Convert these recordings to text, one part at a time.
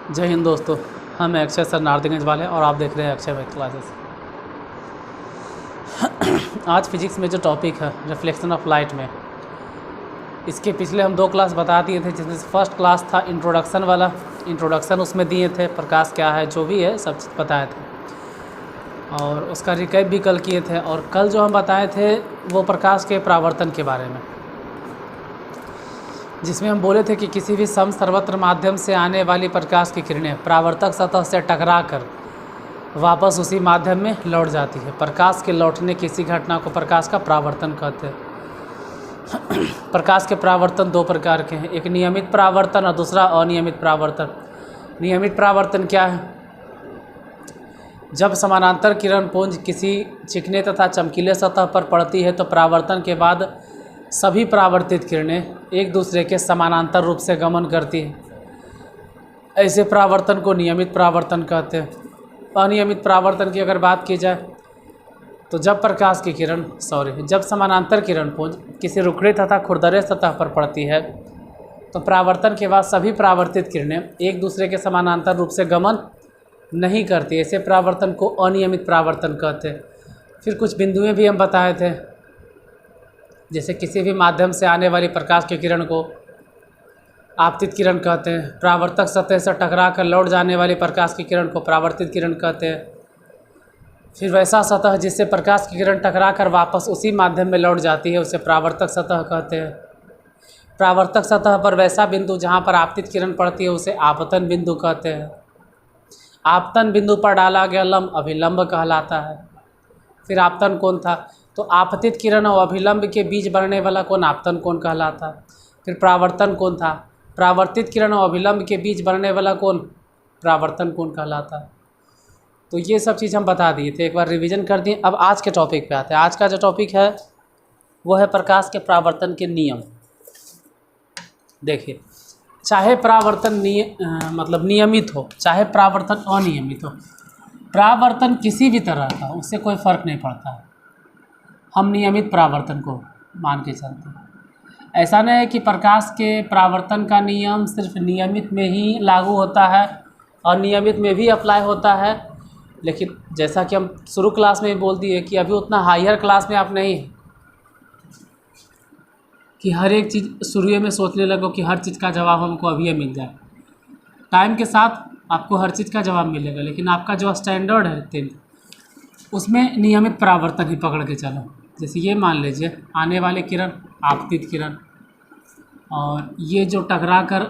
जय हिंद दोस्तों, हम अक्षय सर नारदीगंज वाले और आप देख रहे हैं अक्षय मैथ क्लासेस। आज फिजिक्स में जो टॉपिक है रिफ्लेक्शन ऑफ लाइट में, इसके पिछले हम 2 क्लास बता दिए थे, जिसमें से फर्स्ट क्लास था इंट्रोडक्शन वाला। इंट्रोडक्शन उसमें दिए थे, प्रकाश क्या है जो भी है सब चीज़ बताए थे, और उसका रिकैप भी कल किए थे। और कल जो हम बताए थे वो प्रकाश के परावर्तन के बारे में, जिसमें हम बोले थे कि किसी भी सम सर्वत्र माध्यम से आने वाली प्रकाश की किरणें परावर्तक सतह से टकराकर वापस उसी माध्यम में लौट जाती है। प्रकाश के लौटने की इसी घटना को प्रकाश का परावर्तन कहते हैं। प्रकाश के परावर्तन 2 प्रकार के हैं, एक नियमित परावर्तन और दूसरा अनियमित परावर्तन। नियमित परावर्तन क्या है? जब समानांतर किरण पुंज किसी चिकने तथा चमकीले सतह पर पड़ती है तो परावर्तन के बाद सभी परावर्तित किरणें एक दूसरे के समानांतर रूप से गमन करती हैं। ऐसे परावर्तन को नियमित परावर्तन कहते हैं। अनियमित परावर्तन की अगर बात की जाए तो जब समानांतर किरण पुंज किसी रुखड़े तथा खुरदरे सतह पर पड़ती है तो परावर्तन के बाद सभी परावर्तित किरणें एक दूसरे के समानांतर रूप से गमन नहीं करती। ऐसे परावर्तन को अनियमित परावर्तन कहते हैं। फिर कुछ बिंदुएं भी हम बताए थे, जैसे किसी भी माध्यम से आने वाली प्रकाश की किरण को आपतित किरण कहते हैं। परावर्तक सतह से टकरा कर लौट जाने वाली प्रकाश की किरण को परावर्तित किरण कहते हैं। फिर वैसा सतह जिससे प्रकाश की किरण टकरा कर वापस उसी माध्यम में लौट जाती है उसे परावर्तक सतह कहते हैं। परावर्तक सतह पर वैसा बिंदु जहाँ पर आपतित किरण पड़ती है उसे आपतन बिंदु कहते हैं। आपतन बिंदु पर डाला गया लंब अभिलंब कहलाता है। फिर आपतन कोण था, तो आपतित किरण और अभिलंब के बीच बनने वाला कोण आपतन कोण कहलाता है। फिर परावर्तन कोण था, परावर्तित किरण और अभिलंब के बीच बनने वाला कोण परावर्तन कोण कहलाता है। तो ये सब चीज़ हम बता दिए थे, एक बार रिवीजन कर दिए। अब आज के टॉपिक पे आते हैं। आज का जो टॉपिक है वो है प्रकाश के परावर्तन के नियम। देखिए, चाहे परावर्तन नियमित हो, चाहे परावर्तन अनियमित हो, परावर्तन किसी भी तरह का उससे कोई फ़र्क नहीं पड़ता है। हम नियमित परावर्तन को मान के चलते हैं। ऐसा नहीं है कि प्रकाश के परावर्तन का नियम सिर्फ नियमित में ही लागू होता है और नियमित में भी अप्लाई होता है। लेकिन जैसा कि हम शुरू क्लास में बोल दिए कि अभी उतना हायर क्लास में आप नहीं हैं कि हर एक चीज़ शुरू में सोचने लगो कि हर चीज़ का जवाब हमको अभी मिल जाए। टाइम के साथ आपको हर चीज़ का जवाब मिलेगा, लेकिन आपका जो स्टैंडर्ड है 10th, उसमें नियमित परावर्तन ही पकड़ के चलो। जैसे ये मान लीजिए आने वाले किरण आपतित किरण, और ये जो टकरा कर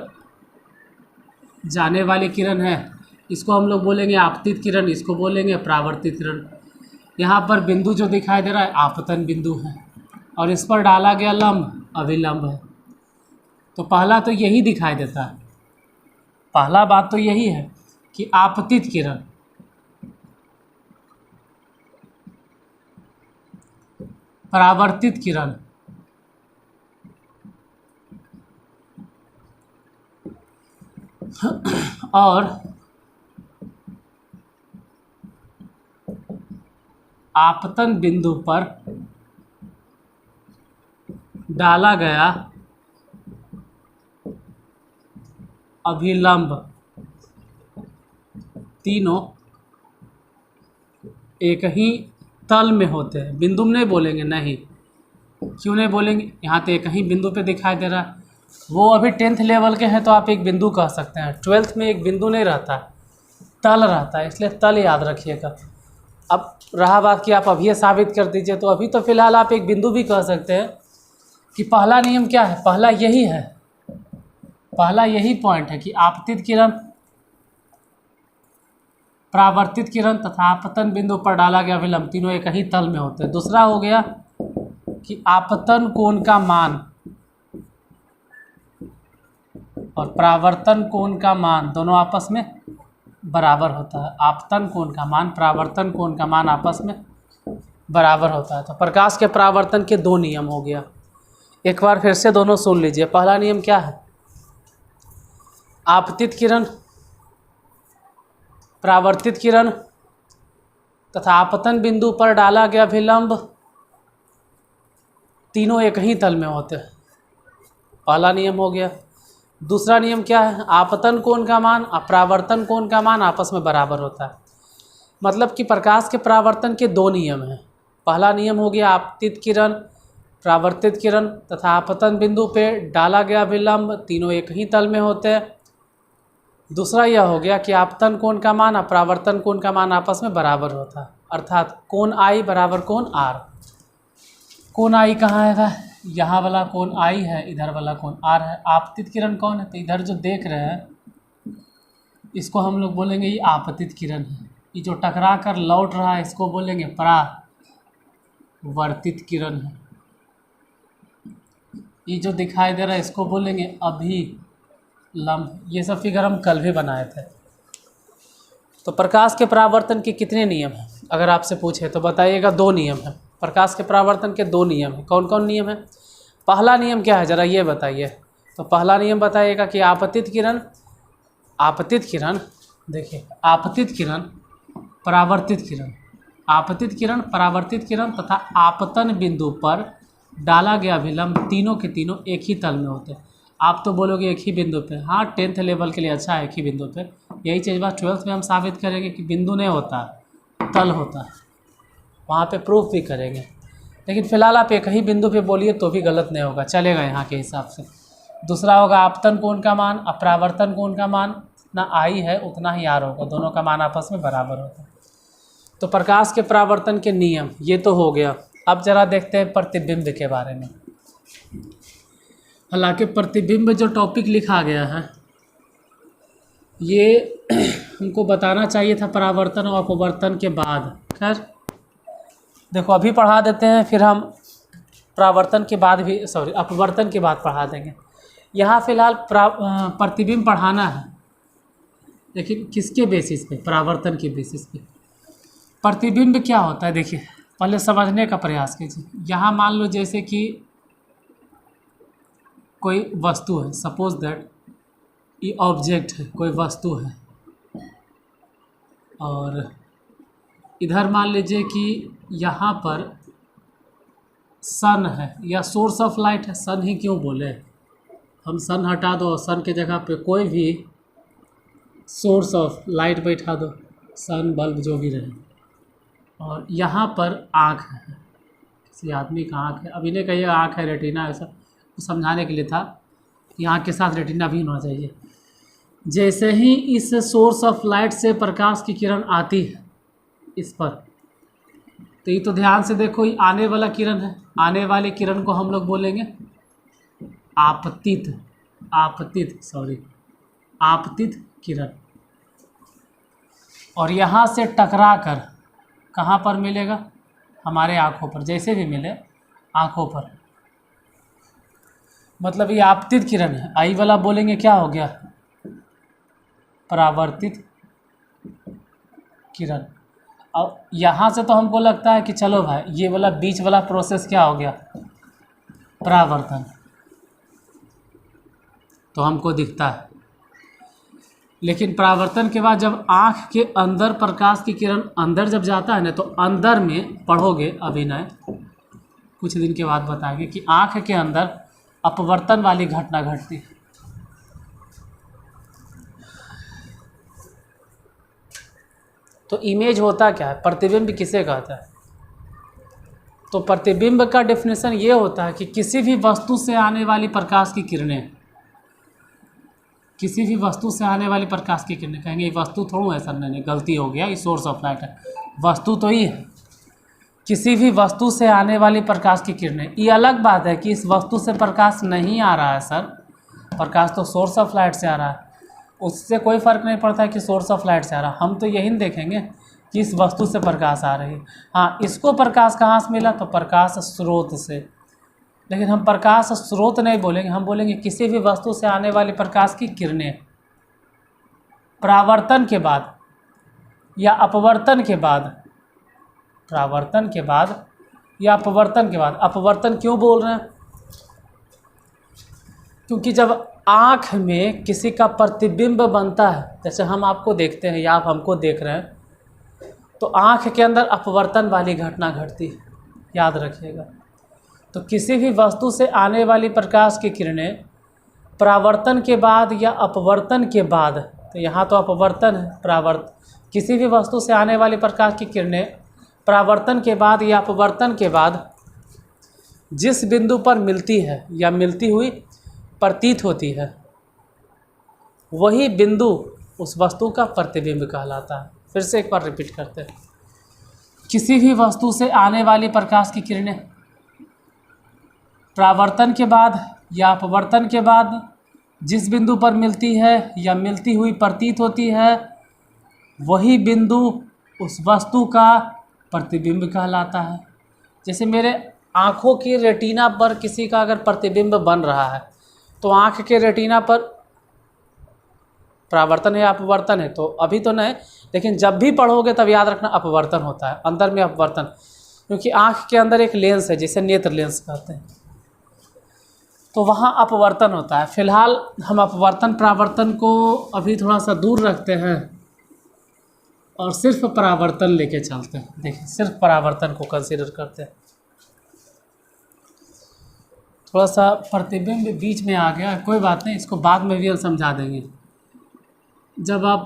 जाने वाली किरण है इसको हम लोग बोलेंगे आपतित किरण, इसको बोलेंगे परावर्तित किरण। यहाँ पर बिंदु जो दिखाई दे रहा है आपतन बिंदु है और इस पर डाला गया लंब अभिलंब है। तो पहला तो यही दिखाई देता है, पहला बात तो यही है कि आपतित किरण परावर्तित किरण और आपतन बिंदु पर डाला गया अभिलंब, तीनों एक ही तल में होते हैं। बिंदु में नहीं बोलेंगे, नहीं, क्यों नहीं बोलेंगे? यहाँ तो एक ही बिंदु पे दिखाई दे रहा है। वो अभी 10th लेवल के हैं तो आप एक बिंदु कह सकते हैं। 12th में एक बिंदु नहीं रहता है, तल रहता है, इसलिए तल याद रखिएगा। अब रहा बात कि आप अभी साबित कर दीजिए, तो अभी तो फिलहाल आप एक बिंदु भी कह सकते हैं कि पहला नियम क्या है, पहला यही है, पहला यही पॉइंट है कि आपतित किरण, परावर्तित किरण तथा आपतन बिंदु पर डाला गया अभिलंब तीनों एक ही तल में होते हैं। दूसरा हो गया कि आपतन कोण का मान और परावर्तन कोण का मान दोनों आपस में बराबर होता है। आपतन कोण का मान, परावर्तन कोण का मान आपस में बराबर होता है। तो प्रकाश के परावर्तन के 2 नियम हो गया। एक बार फिर से दोनों सुन लीजिए। पहला नियम क्या है? आपतित किरण, परावर्तित किरण तथा आपतन बिंदु पर डाला गया अभिलंब तीनों एक ही तल में होते हैं। पहला नियम हो गया। दूसरा नियम क्या है? आपतन कोण का मान अपरावर्तन कोण का मान आपस में बराबर होता है। मतलब कि प्रकाश के परावर्तन के दो नियम हैं। पहला नियम हो गया आपतित किरण, परावर्तित किरण तथा आपतन बिंदु पे डाला गया विलंब तीनों एक ही तल में होते हैं। दूसरा यह हो गया कि आपतन कोण का मान और परावर्तन कोण का मान आपस में बराबर होता है, अर्थात कोण आई बराबर कोण आर। कोण आई कहाँ है? यहाँ वाला कोण आई है, इधर वाला कोण आर है। आपतित किरण कौन है? तो इधर जो देख रहे हैं इसको हम लोग बोलेंगे ये आपतित किरण है। ये जो टकरा कर लौट रहा है इसको बोलेंगे परावर्तित किरण है। ये जो दिखाई दे रहा है इसको बोलेंगे अभिलंब। ये सब फिगर हम कल भी बनाए थे। तो प्रकाश के परावर्तन के कितने नियम हैं अगर आपसे पूछे तो बताइएगा? दो नियम हैं। प्रकाश के परावर्तन के दो नियम हैं। कौन कौन नियम है? पहला नियम क्या है ज़रा ये बताइए। तो पहला नियम बताइएगा कि आपतित किरण देखिए आपतित किरण परावर्तित किरण, आपतित किरण परावर्तित किरण तथा आपतन बिंदु पर डाला गया विलंब तीनों के तीनों एक ही तल में होते हैं। आप तो बोलोगे एक ही बिंदु पे, हाँ 10th लेवल के लिए अच्छा है एक ही बिंदु पे। यही चीज़ बात 12th में हम साबित करेंगे कि बिंदु नहीं होता तल होता है, वहाँ पे प्रूफ भी करेंगे। लेकिन फ़िलहाल आप एक ही बिंदु पे बोलिए तो भी गलत नहीं होगा, चलेगा यहाँ के हिसाब से। दूसरा होगा आपतन कोण का मान, अपरावर्तन कोण का मान जितना आई है उतना ही आर होगा, दोनों का मान आपस में बराबर होता है। तो प्रकाश के परावर्तन के नियम ये तो हो गया। अब जरा देखते हैं प्रतिबिंब के बारे में। हालांकि प्रतिबिंब जो टॉपिक लिखा गया है ये हमको बताना चाहिए था परावर्तन और अपवर्तन के बाद। खैर देखो अभी पढ़ा देते हैं, फिर हम परावर्तन के बाद भी अपवर्तन के बाद पढ़ा देंगे। यहाँ फ़िलहाल प्रतिबिंब पढ़ाना है, लेकिन किसके बेसिस पे? परावर्तन के बेसिस पे। प्रतिबिंब क्या होता है देखिए पहले समझने का प्रयास कीजिए। यहाँ मान लो जैसे कि कोई वस्तु है, सपोज दैट ये ऑब्जेक्ट है, कोई वस्तु है, और इधर मान लीजिए कि यहाँ पर सन है या सोर्स ऑफ लाइट है। सन ही क्यों बोले, हम सन हटा दो और सन के जगह पे कोई भी सोर्स ऑफ लाइट बैठा दो, सन बल्ब जो भी रहे। और यहाँ पर आँख है, किसी आदमी का आँख है। अभी नहीं कहिए आँख है रेटिना, ऐसा तो समझाने के लिए था कि आँख के साथ रेटिना भी होना चाहिए। जैसे ही इस सोर्स ऑफ लाइट से प्रकाश की किरण आती है इस पर, तो ये तो ध्यान से देखो ये आने वाला किरण है। आने वाली किरण को हम लोग बोलेंगे आपतित किरण। और यहाँ से टकरा कर कहाँ पर मिलेगा? हमारे आँखों पर, जैसे भी मिले आँखों पर, मतलब ये आपतित किरण है। आई वाला बोलेंगे क्या हो गया? परावर्तित किरण। अब यहाँ से तो हमको लगता है कि चलो भाई ये वाला बीच वाला प्रोसेस क्या हो गया? परावर्तन, तो हमको दिखता है। लेकिन परावर्तन के बाद जब आँख के अंदर प्रकाश की किरण अंदर जब जाता है ना, तो अंदर में पढ़ोगे अभिनय, कुछ दिन के बाद बताएंगे कि आँख के अंदर अपवर्तन वाली घटना घटती है। तो इमेज होता क्या है? प्रतिबिंब किसे कहता है? तो प्रतिबिंब का डेफिनेशन ये होता है कि किसी भी वस्तु से आने वाली प्रकाश की किरणें, किसी भी वस्तु से आने वाली प्रकाश की किरणें, कहेंगे ये वस्तु थोड़ा है सर, नहीं गलती हो गया, ये सोर्स ऑफ लाइट है। वस्तु तो ही है, किसी भी वस्तु से आने वाली प्रकाश की किरणें। ये अलग बात है कि इस वस्तु से प्रकाश नहीं आ रहा है सर, प्रकाश तो सोर्स ऑफ लाइट से आ रहा है, उससे कोई फ़र्क नहीं पड़ता है कि सोर्स ऑफ लाइट से आ रहा है। हम तो यही देखेंगे कि इस वस्तु से प्रकाश आ रही है। हाँ, इसको प्रकाश कहाँ से मिला? तो प्रकाश स्रोत से। लेकिन हम प्रकाश स्रोत नहीं बोलेंगे, हम बोलेंगे किसी भी वस्तु से आने वाली प्रकाश की किरणें परावर्तन के बाद या अपवर्तन के बाद, परावर्तन के बाद या अपवर्तन के बाद। अपवर्तन क्यों बोल रहे हैं? क्योंकि जब आँख में किसी का प्रतिबिंब बनता है, जैसे हम आपको देखते हैं या आप हमको देख रहे हैं, तो आँख के अंदर अपवर्तन वाली घटना घटती है, याद रखिएगा। तो किसी भी वस्तु से आने वाली प्रकाश की किरणें परावर्तन के बाद या अपवर्तन के बाद, तो यहाँ तो अपवर्तन है, किसी भी वस्तु से आने वाली प्रकाश की किरणें परावर्तन के बाद या अपवर्तन के बाद जिस बिंदु पर मिलती है या मिलती हुई प्रतीत होती है, वही बिंदु उस वस्तु का प्रतिबिंब कहलाता है। फिर से एक बार रिपीट करते हैं। किसी भी वस्तु से आने वाली प्रकाश की किरणें परावर्तन के बाद या अपवर्तन के बाद जिस बिंदु पर मिलती है या मिलती हुई प्रतीत होती है, वही बिंदु उस वस्तु का प्रतिबिंब कहलाता है। जैसे मेरे आँखों की रेटिना पर किसी का अगर प्रतिबिंब बन रहा है तो आँख के रेटिना पर परावर्तन है या अपवर्तन है, तो अभी तो नहीं, लेकिन जब भी पढ़ोगे तब याद रखना अपवर्तन होता है, अंदर में अपवर्तन, क्योंकि आँख के अंदर एक लेंस है जिसे नेत्र लेंस कहते हैं, तो वहाँ अपवर्तन होता है। फिलहाल हम अपवर्तन परावर्तन को अभी थोड़ा सा दूर रखते हैं और सिर्फ परावर्तन लेके चलते हैं। देखिए, सिर्फ परावर्तन को कंसीडर करते हैं। थोड़ा सा प्रतिबिंब बीच में आ गया, कोई बात नहीं, इसको बाद में भी हम समझा देंगे। जब आप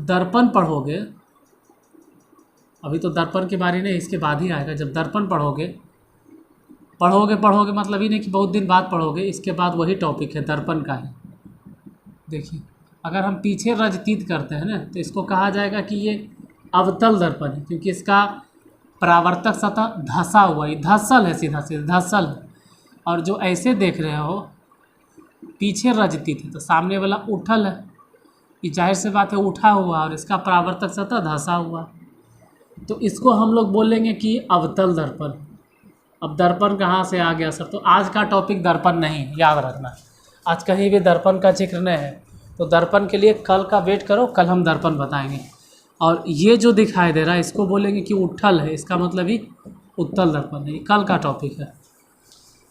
दर्पण पढ़ोगे, अभी तो दर्पण के बारे नहीं, इसके बाद ही आएगा। जब दर्पण पढ़ोगे मतलब ही नहीं कि बहुत दिन बाद पढ़ोगे, इसके बाद वही टॉपिक है दर्पण का ही। देखिए, अगर हम पीछे रजतीत करते हैं ना, तो इसको कहा जाएगा कि ये अवतल दर्पण है, क्योंकि इसका परावर्तक सतह धंसा हुआ, ये धसल है, सीधा सीधा धसल है। और जो ऐसे देख रहे हो पीछे रजतीत है, तो सामने वाला उठल है, ये जाहिर सी बात है उठा हुआ, और इसका परावर्तक सतह धंसा हुआ, तो इसको हम लोग बोलेंगे कि अवतल दर्पण। अब दर्पण कहाँ से आ गया सर? तो आज का टॉपिक दर्पण नहीं है, याद रखना। आज कहीं भी दर्पण का जिक्र नहीं है, तो दर्पण के लिए कल का वेट करो, कल हम दर्पण बताएंगे। और ये जो दिखाई दे रहा है इसको बोलेंगे कि उठल है, इसका मतलब ही उत्तल दर्पण है, ये कल का टॉपिक है।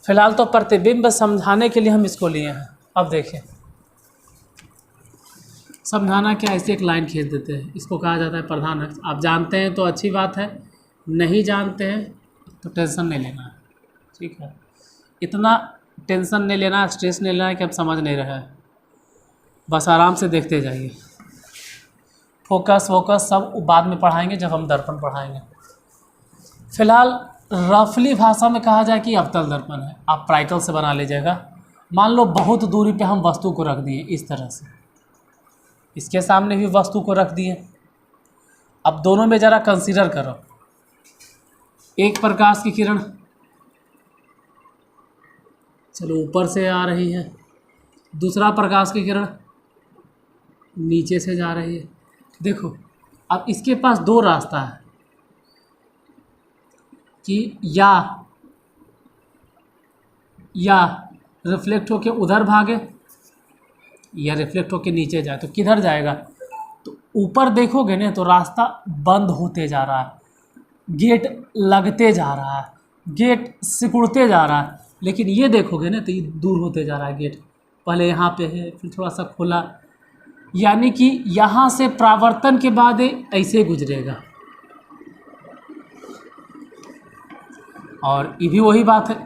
फिलहाल तो प्रतिबिंब समझाने के लिए हम इसको लिए हैं। अब देखिए, समझाना क्या, ऐसे एक लाइन खींच देते हैं, इसको कहा जाता है प्रधान अक्ष। आप जानते हैं तो अच्छी बात है, नहीं जानते हैं तो टेंशन नहीं लेना है, ठीक है। इतना टेंशन नहीं लेना, स्ट्रेस नहीं लेना है कि आप समझ नहीं रहे हैं, बस आराम से देखते जाइए। फोकस सब बाद में पढ़ाएंगे जब हम दर्पण पढ़ाएंगे। फिलहाल रफली भाषा में कहा जाए कि अवतल दर्पण है। आप प्राइटल से बना लीजिएगा। मान लो बहुत दूरी पे हम वस्तु को रख दिए इस तरह से, इसके सामने भी वस्तु को रख दिए। अब दोनों में ज़रा कंसीडर करो, एक प्रकाश की किरण चलो ऊपर से आ रही है, दूसरा प्रकाश की किरण नीचे से जा रही है। देखो, अब इसके पास दो रास्ता है कि या रिफ्लेक्ट होके उधर भागे या रिफ्लेक्ट होके नीचे जाए। तो किधर जाएगा? तो ऊपर देखोगे ना तो रास्ता बंद होते जा रहा है, गेट लगते जा रहा है, गेट सिकुड़ते जा रहा है। लेकिन ये देखोगे ना तो ये दूर होते जा रहा है गेट, पहले यहाँ पे है फिर थोड़ा सा खुला, यानी कि यहाँ से परावर्तन के बाद ऐसे गुजरेगा। और ये भी वही बात है,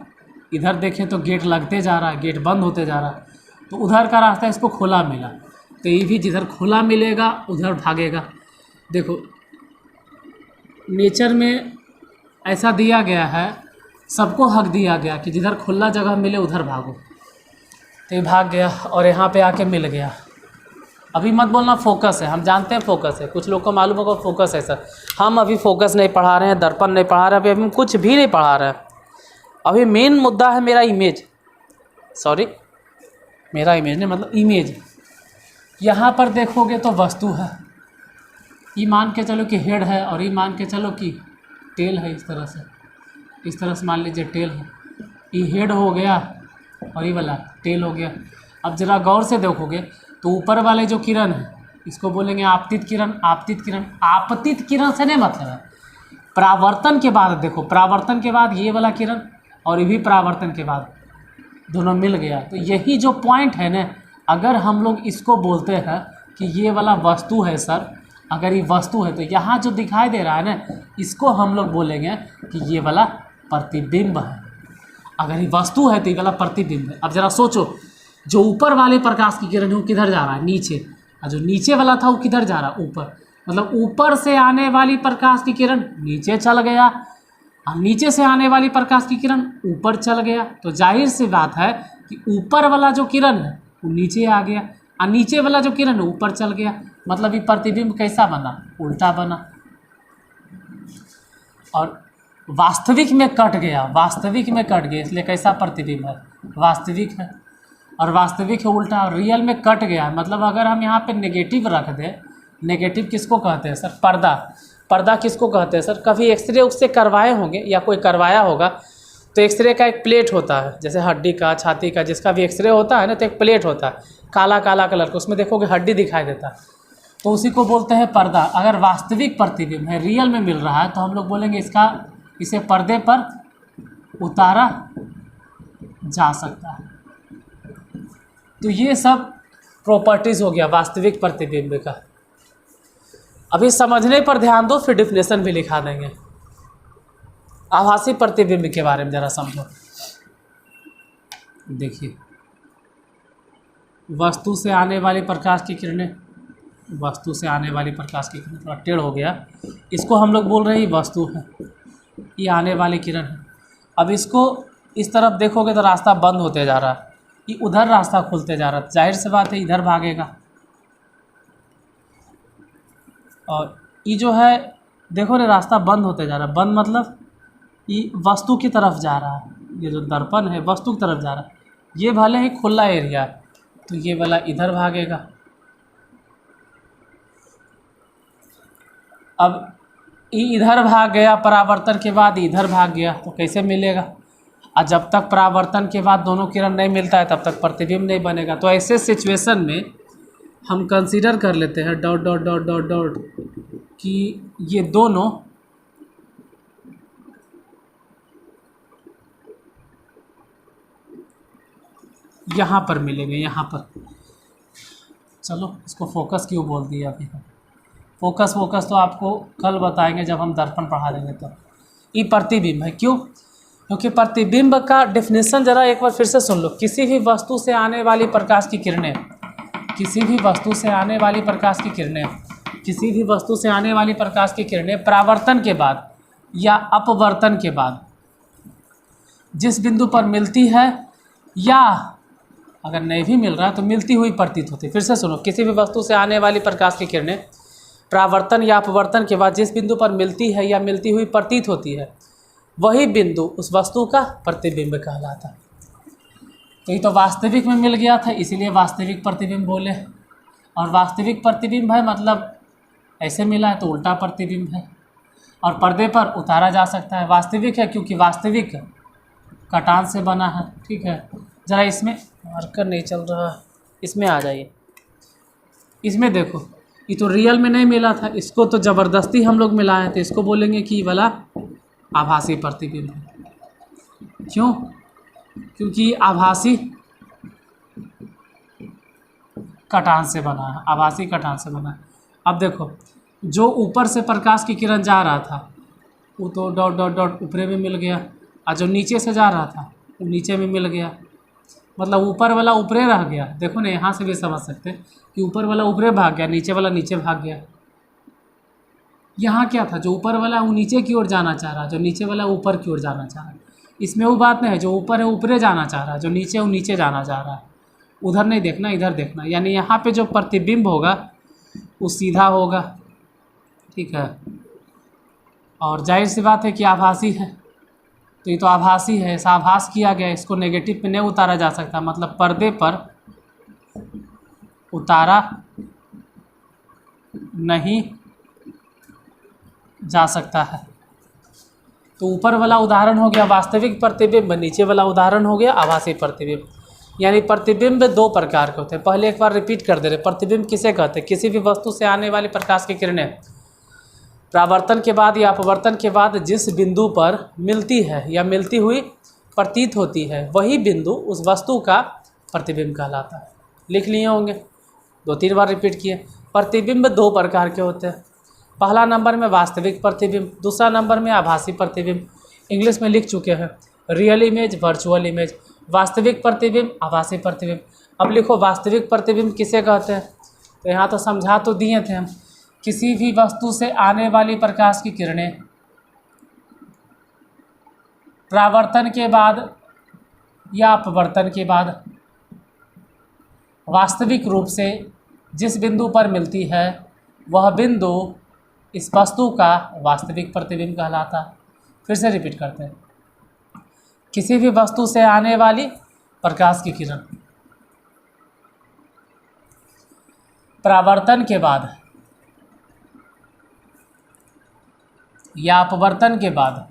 इधर देखें तो गेट लगते जा रहा है, गेट बंद होते जा रहा है, तो उधर का रास्ता इसको खुला मिला, तो ये भी जिधर खुला मिलेगा उधर भागेगा। देखो, नेचर में ऐसा दिया गया है, सबको हक दिया गया कि जिधर खुला जगह मिले उधर भागो, तो ये भाग गया और यहाँ पे आके मिल गया। अभी मत बोलना फोकस है, हम जानते हैं फोकस है, कुछ लोग को मालूम होगा फोकस है सर। हम अभी फोकस नहीं पढ़ा रहे हैं, दर्पण नहीं पढ़ा रहे हैं, अभी हम कुछ भी नहीं पढ़ा रहे हैं। अभी मेन मुद्दा है मेरा इमेज, सॉरी मेरा इमेज नहीं मतलब इमेज। यहाँ पर देखोगे तो वस्तु है, ये मान के चलो कि हेड है और ये मान के चलो कि टेल है। इस तरह से मान लीजिए टेल है, ये हेड हो गया और ये वाला टेल हो गया। अब ज़रा गौर से देखोगे तो ऊपर वाले जो किरण है इसको बोलेंगे आपतित किरण। आपतित किरण से नहीं मतलब है, परावर्तन के बाद देखो, परावर्तन के बाद ये वाला किरण और ये भी परावर्तन के बाद दोनों मिल गया। तो यही जो पॉइंट है ना, अगर हम लोग इसको बोलते हैं कि ये वाला वस्तु है सर, अगर ये वस्तु है तो यहाँ जो दिखाई दे रहा है ना, इसको हम लोग बोलेंगे कि ये वाला प्रतिबिंब है। अगर ये वस्तु है तो ये वाला प्रतिबिंब है। अब ज़रा सोचो, जो ऊपर वाले प्रकाश की किरण है वो किधर जा रहा है, नीचे, और जो नीचे वाला था वो किधर जा रहा है, ऊपर। मतलब ऊपर से आने वाली प्रकाश की किरण नीचे चल गया और नीचे से आने वाली प्रकाश की किरण ऊपर चल गया। तो जाहिर सी बात है कि ऊपर वाला जो किरण है वो नीचे आ गया और नीचे वाला जो किरण है ऊपर चल गया। मतलब ये प्रतिबिंब कैसा बना, उल्टा बना। और वास्तविक में कट गया, वास्तविक में कट गया, इसलिए कैसा प्रतिबिंब है, वास्तविक है। और वास्तविक है उल्टा, और रियल में कट गया है। मतलब अगर हम यहाँ पे नेगेटिव रख दें, नेगेटिव किसको कहते हैं सर, पर्दा। पर्दा किसको कहते हैं सर, कभी एक्सरे उससे करवाए होंगे या कोई करवाया होगा तो एक्सरे का एक प्लेट होता है, जैसे हड्डी का, छाती का, जिसका भी एक्सरे होता है ना, तो एक प्लेट होता है काला काला कलर का, उसमें देखोगे हड्डी दिखाई देता है, तो उसी को बोलते हैं पर्दा। अगर वास्तविक प्रतिबिंब है, रियल में मिल रहा है, तो हम लोग बोलेंगे इसे पर्दे पर उतारा जा सकता है। तो ये सब प्रॉपर्टीज़ हो गया वास्तविक प्रतिबिंब का। अभी समझने पर ध्यान दो, फिर डिफिनेशन भी लिखा देंगे। आभासी प्रतिबिंब के बारे में ज़रा समझो। देखिए, वस्तु से आने वाली प्रकाश की किरणें, वस्तु से आने वाली प्रकाश की किरण, थोड़ा टेढ़ हो गया, इसको हम लोग बोल रहे हैं वस्तु है, ये आने वाली किरण है। अब इसको इस तरफ देखोगे तो रास्ता बंद होते जा रहा है, ये उधर रास्ता खुलते जा रहा है, जाहिर सी बात है इधर भागेगा। और ये जो है देखो ना, रास्ता बंद होते जा रहा है। बंद मतलब ये वस्तु की तरफ जा रहा है, ये जो दर्पण है वस्तु की तरफ जा रहा है। ये भले ही खुला एरिया है, तो ये वाला इधर भागेगा। अब ये इधर भाग गया, परावर्तन के बाद इधर भाग गया, तो कैसे मिलेगा। और जब तक परावर्तन के बाद दोनों किरण नहीं मिलता है तब तक प्रतिबिंब नहीं बनेगा। तो ऐसे सिचुएशन में हम कंसीडर कर लेते हैं dot dot dot dot dot कि ये दोनों यहाँ पर मिलेंगे, यहाँ पर। चलो इसको फोकस क्यों बोल दिया अभी हम, फोकस तो आपको कल बताएंगे जब हम दर्पण पढ़ा देंगे। तो ये प्रतिबिंब है, क्यों, क्योंकि प्रतिबिंब का डेफिनेशन ज़रा एक बार फिर से सुन लो। किसी भी वस्तु से आने वाली प्रकाश की किरणें, किसी भी वस्तु से आने वाली प्रकाश की किरणें, किसी भी वस्तु से आने वाली प्रकाश की किरणें परावर्तन के बाद या अपवर्तन के बाद जिस बिंदु पर मिलती है, या अगर नहीं भी मिल रहा तो मिलती हुई प्रतीत होती है। फिर से सुनो, किसी भी वस्तु से आने वाली प्रकाश की किरणें परावर्तन या अपवर्तन के बाद जिस बिंदु पर मिलती है या मिलती हुई प्रतीत होती है, वही बिंदु उस वस्तु का प्रतिबिंब कहलाता है। तो ये तो वास्तविक में मिल गया था, इसीलिए वास्तविक प्रतिबिंब बोले। और वास्तविक प्रतिबिंब है मतलब ऐसे मिला है तो उल्टा प्रतिबिंब है, और पर्दे पर उतारा जा सकता है। वास्तविक है क्योंकि वास्तविक कटान से बना है। ठीक है, ज़रा इसमें मार्कर नहीं चल रहा है, इसमें आ जाइए। इसमें देखो, ये तो रियल में नहीं मिला था, इसको तो ज़बरदस्ती हम लोग मिलाए थे, इसको बोलेंगे कि वाला आभासी प्रतिबिंब है। क्यों, क्योंकि आभासी कटान से बना है, आभासी कटान से बना है। अब देखो, जो ऊपर से प्रकाश की किरण जा रहा था वो तो डॉट डॉट डॉट ऊपरे में मिल गया, और जो नीचे से जा रहा था वो नीचे में मिल गया। मतलब ऊपर वाला ऊपरे रह गया। देखो ना, यहाँ से भी समझ सकते हैं कि ऊपर वाला ऊपरे भाग गया, नीचे वाला नीचे भाग गया। यहाँ क्या था, जो ऊपर वाला वो नीचे की ओर जाना चाह रहा है, जो नीचे वाला ऊपर की ओर जाना चाह रहा है। इसमें वो बात नहीं है, जो ऊपर है ऊपरे जाना चाह रहा है, जो नीचे है वो नीचे जाना चाह रहा है। उधर नहीं देखना, इधर देखना। यानी यहाँ पे जो प्रतिबिंब होगा वो सीधा होगा। ठीक है, और जाहिर सी बात है कि आभासी है, तो ये तो आभासी है, ऐसा आभास किया गया, इसको नेगेटिव पे नहीं उतारा जा सकता। मतलब पर्दे पर उतारा नहीं जा सकता है। तो ऊपर वाला उदाहरण हो गया वास्तविक प्रतिबिंब, नीचे वाला उदाहरण हो गया आभासी प्रतिबिंब। यानी प्रतिबिंब दो प्रकार के होते हैं। पहले एक बार रिपीट कर दे रहे, प्रतिबिंब किसे कहते हैं, किसी भी वस्तु से आने वाली प्रकाश की किरणें परावर्तन के बाद या अपवर्तन के बाद जिस बिंदु पर मिलती है या मिलती हुई प्रतीत होती है, वही बिंदु उस वस्तु का प्रतिबिंब कहलाता है। लिख लिए होंगे, 2-3 बार रिपीट किए। प्रतिबिंब दो प्रकार के होते हैं। पहला नंबर में वास्तविक प्रतिबिंब, दूसरा नंबर में आभासी प्रतिबिंब। इंग्लिश में लिख चुके हैं, रियल इमेज, वर्चुअल इमेज, वास्तविक प्रतिबिंब, आभासी प्रतिबिंब। अब लिखो वास्तविक प्रतिबिंब किसे कहते हैं, तो यहाँ तो समझा तो दिए थे हम, किसी भी वस्तु से आने वाली प्रकाश की किरणें परावर्तन के बाद या अपवर्तन के बाद वास्तविक रूप से जिस बिंदु पर मिलती है वह बिंदु इस वस्तु का वास्तविक प्रतिबिंब कहलाता है। फिर से रिपीट करते हैं, किसी भी वस्तु से आने वाली प्रकाश की किरण परावर्तन के बाद या अपवर्तन के बाद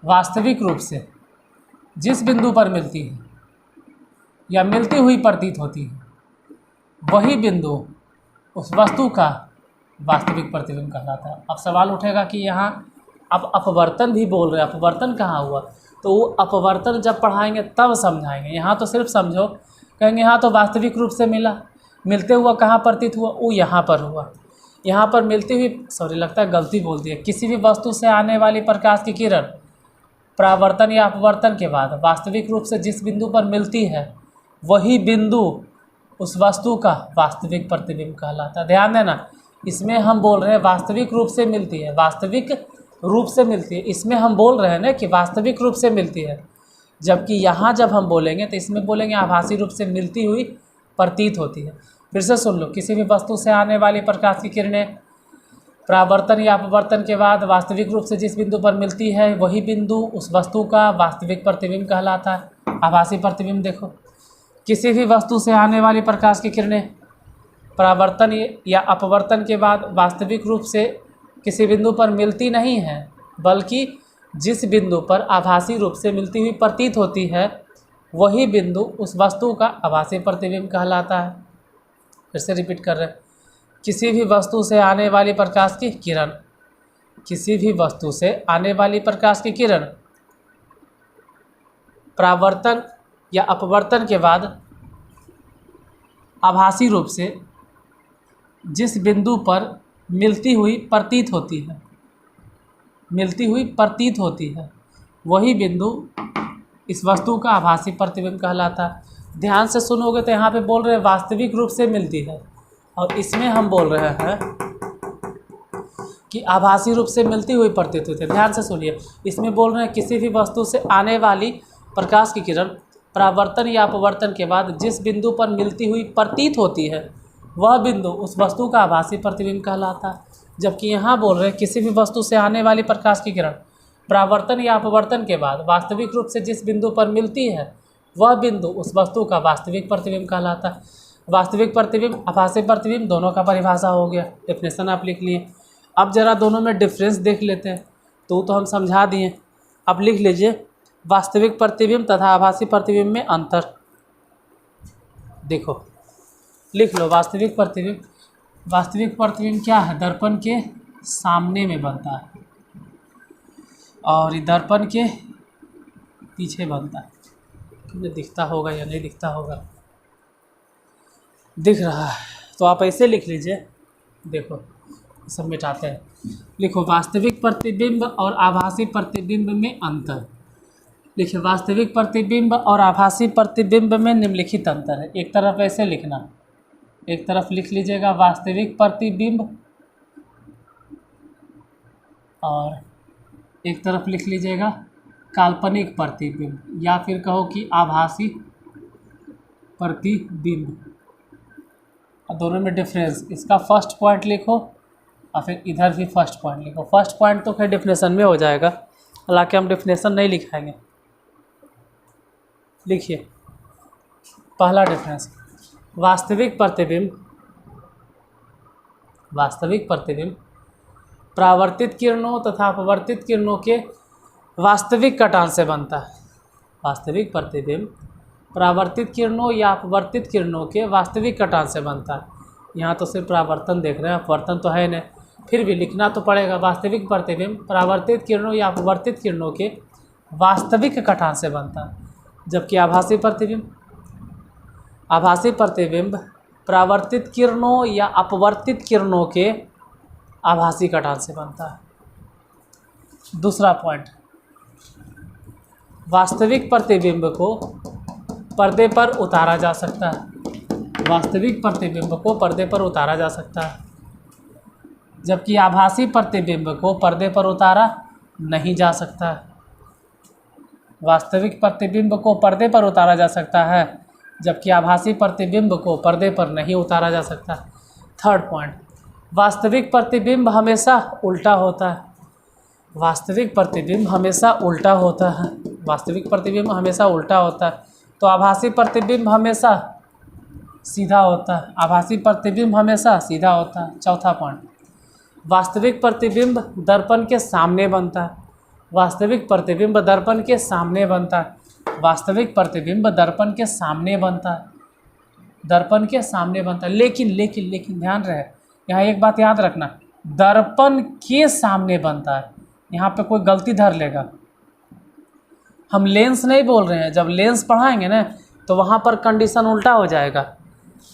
वास्तविक रूप से जिस बिंदु पर मिलती है या मिलती हुई प्रतीत होती है वही बिंदु उस वस्तु का वास्तविक प्रतिबिंब कहलाता है। अब सवाल उठेगा कि यहाँ अब अपवर्तन भी बोल रहे हैं, अपवर्तन कहाँ हुआ, तो वो अपवर्तन जब पढ़ाएंगे तब समझाएंगे। यहाँ तो सिर्फ समझो, कहेंगे यहाँ तो वास्तविक रूप से मिला, मिलते हुआ कहाँ प्रतीत हुआ, वो यहाँ पर हुआ। यहाँ पर मिलती हुई, सॉरी लगता है गलती बोल दी है, किसी भी वस्तु से आने वाली प्रकाश की किरण परावर्तन या अपवर्तन के बाद वास्तविक रूप से जिस बिंदु पर मिलती है वही बिंदु उस वस्तु का वास्तविक प्रतिबिंब कहलाता है। ध्यान देना, इसमें हम बोल रहे हैं वास्तविक रूप से मिलती है, वास्तविक रूप से मिलती है, इसमें हम बोल रहे हैं ना कि वास्तविक रूप से मिलती है, जबकि यहाँ जब हम बोलेंगे तो इसमें बोलेंगे आभासी रूप से मिलती हुई प्रतीत होती है। फिर से सुन लो, किसी भी वस्तु से आने वाली प्रकाश की किरणें परावर्तन या अपवर्तन के बाद वास्तविक रूप से जिस बिंदु पर मिलती है वही बिंदु उस वस्तु का वास्तविक प्रतिबिंब कहलाता है। आभासी प्रतिबिंब देखो, किसी भी वस्तु से आने वाली प्रकाश की किरणें परावर्तन या अपवर्तन के बाद वास्तविक रूप से किसी बिंदु पर मिलती नहीं है, बल्कि जिस बिंदु पर आभासी रूप से मिलती हुई प्रतीत होती है वही बिंदु उस वस्तु का आभासी प्रतिबिंब कहलाता है। फिर से रिपीट कर रहे हैं, किसी भी वस्तु से आने वाली प्रकाश की किरण, किसी भी वस्तु से आने वाली प्रकाश की किरण परावर्तन या अपवर्तन के बाद आभासी रूप से जिस बिंदु पर मिलती हुई प्रतीत होती है, मिलती हुई प्रतीत होती है वही बिंदु इस वस्तु का आभासी प्रतिबिंब कहलाता है। ध्यान से सुनोगे तो यहाँ पे बोल रहे हैं वास्तविक रूप से मिलती है, और इसमें हम बोल रहे हैं कि आभासी रूप से मिलती हुई प्रतीत होती है। ध्यान से सुनिए, इसमें बोल रहे हैं किसी भी वस्तु से आने वाली प्रकाश की किरण परावर्तन या अपवर्तन के बाद जिस बिंदु पर मिलती हुई प्रतीत होती है वह बिंदु उस वस्तु का आभासी प्रतिबिंब कहलाता है। जबकि यहाँ बोल रहे हैं किसी भी वस्तु से आने वाली प्रकाश की किरण परावर्तन या अपवर्तन के बाद वास्तविक रूप से जिस बिंदु पर मिलती है वह बिंदु उस वस्तु का वास्तविक प्रतिबिंब कहलाता है। वास्तविक प्रतिबिंब, आभासी प्रतिबिंब दोनों का परिभाषा हो गया, डेफिनेशन आप लिख लिए। अब जरा दोनों में डिफरेंस देख लेते हैं, तो हम समझा दिए। अब लिख लीजिए वास्तविक प्रतिबिंब तथा आभासी प्रतिबिंब में अंतर। देखो लिख लो, वास्तविक प्रतिबिंब, वास्तविक प्रतिबिंब क्या है, दर्पण के सामने में बनता है और दर्पण के पीछे बनता है। मुझे दिखता होगा या नहीं दिखता होगा, दिख रहा है तो आप ऐसे लिख लीजिए। देखो सब मिटाते हैं, लिखो वास्तविक प्रतिबिंब और आभासी प्रतिबिंब में अंतर। लिखिए वास्तविक प्रतिबिंब और आभासी प्रतिबिंब में निम्नलिखित अंतर है। एक तरफ ऐसे लिखना, एक तरफ लिख लीजिएगा वास्तविक प्रतिबिंब और एक तरफ लिख लीजिएगा काल्पनिक प्रतिबिंब, या फिर कहो कि आभासी प्रतिबिंब। और दोनों में डिफरेंस, इसका फर्स्ट पॉइंट लिखो और फिर इधर भी फर्स्ट पॉइंट लिखो। फर्स्ट पॉइंट तो फिर डेफिनेशन में हो जाएगा, हालांकि हम डेफिनेशन नहीं लिखाएंगे। लिखिए पहला डिफरेंस, वास्तविक प्रतिबिंब, वास्तविक प्रतिबिंब परावर्तित किरणों तथा अपवर्तित किरणों के वास्तविक कटान से बनता है। वास्तविक प्रतिबिंब परावर्तित किरणों या अपवर्तित किरणों के वास्तविक कटान से बनता है। यहाँ तो सिर्फ परावर्तन देख रहे हैं, अपवर्तन तो है नहीं, फिर भी लिखना तो पड़ेगा। वास्तविक प्रतिबिंब परावर्तित किरणों या अपवर्तित किरणों के वास्तविक कटान से बनता है, जबकि आभासी प्रतिबिंब, आभासी प्रतिबिंब परावर्तित किरणों या अपवर्तित किरणों के आभासी कटान से बनता है। दूसरा पॉइंट, वास्तविक प्रतिबिंब को पर्दे पर उतारा जा सकता है। वास्तविक प्रतिबिंब को पर्दे पर उतारा जा सकता है, जबकि आभासी प्रतिबिंब को पर्दे पर उतारा नहीं जा सकता है। वास्तविक प्रतिबिंब को पर्दे पर उतारा जा सकता है, जबकि आभासी प्रतिबिंब को पर्दे पर नहीं उतारा जा सकता। थर्ड पॉइंट, वास्तविक प्रतिबिंब हमेशा उल्टा होता है। वास्तविक प्रतिबिंब हमेशा उल्टा होता है। वास्तविक प्रतिबिंब हमेशा उल्टा होता है, तो आभासी प्रतिबिंब हमेशा सीधा होता है। आभासी प्रतिबिंब हमेशा सीधा होता है। चौथा पॉइंट, वास्तविक प्रतिबिंब दर्पण के सामने बनता है। वास्तविक प्रतिबिंब दर्पण के सामने बनता है। वास्तविक प्रतिबिंब दर्पण के सामने बनता है। दर्पण के सामने बनता है, लेकिन ध्यान रहे, यहाँ एक बात याद रखना, दर्पण के सामने बनता है। यहाँ पे कोई गलती धर लेगा, हम लेंस नहीं बोल रहे हैं। जब लेंस पढ़ाएंगे ना तो वहाँ पर कंडीशन उल्टा हो जाएगा।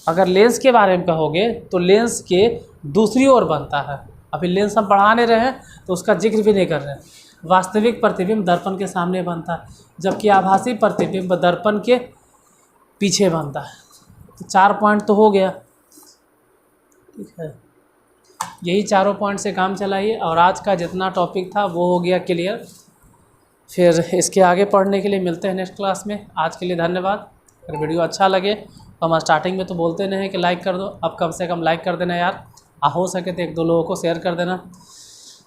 अगर लेंस के बारे में कहोगे तो लेंस के दूसरी ओर बनता है। अभी लेंस हम पढ़ा नहीं रहे हैं तो उसका जिक्र भी नहीं कर रहे हैं। वास्तविक प्रतिबिंब दर्पण के सामने बनता है, जबकि आभासी प्रतिबिंब दर्पण के पीछे बनता है। तो 4 पॉइंट तो हो गया, ठीक है। यही चारों पॉइंट से काम चलाइए और आज का जितना टॉपिक था वो हो गया क्लियर। फिर इसके आगे पढ़ने के लिए मिलते हैं नेक्स्ट क्लास में। आज के लिए धन्यवाद। अगर वीडियो अच्छा लगे तो हम स्टार्टिंग में तो बोलते नहीं हैं कि लाइक कर दो, अब कम से कम लाइक कर देना यार, हो सके तो 1-2 लोगों को शेयर कर देना।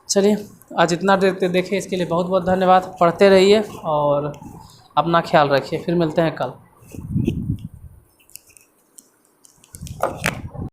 चलिए, आज इतना देर देखे इसके लिए बहुत बहुत धन्यवाद। पढ़ते रहिए और अपना ख्याल रखिए। फिर मिलते हैं कल।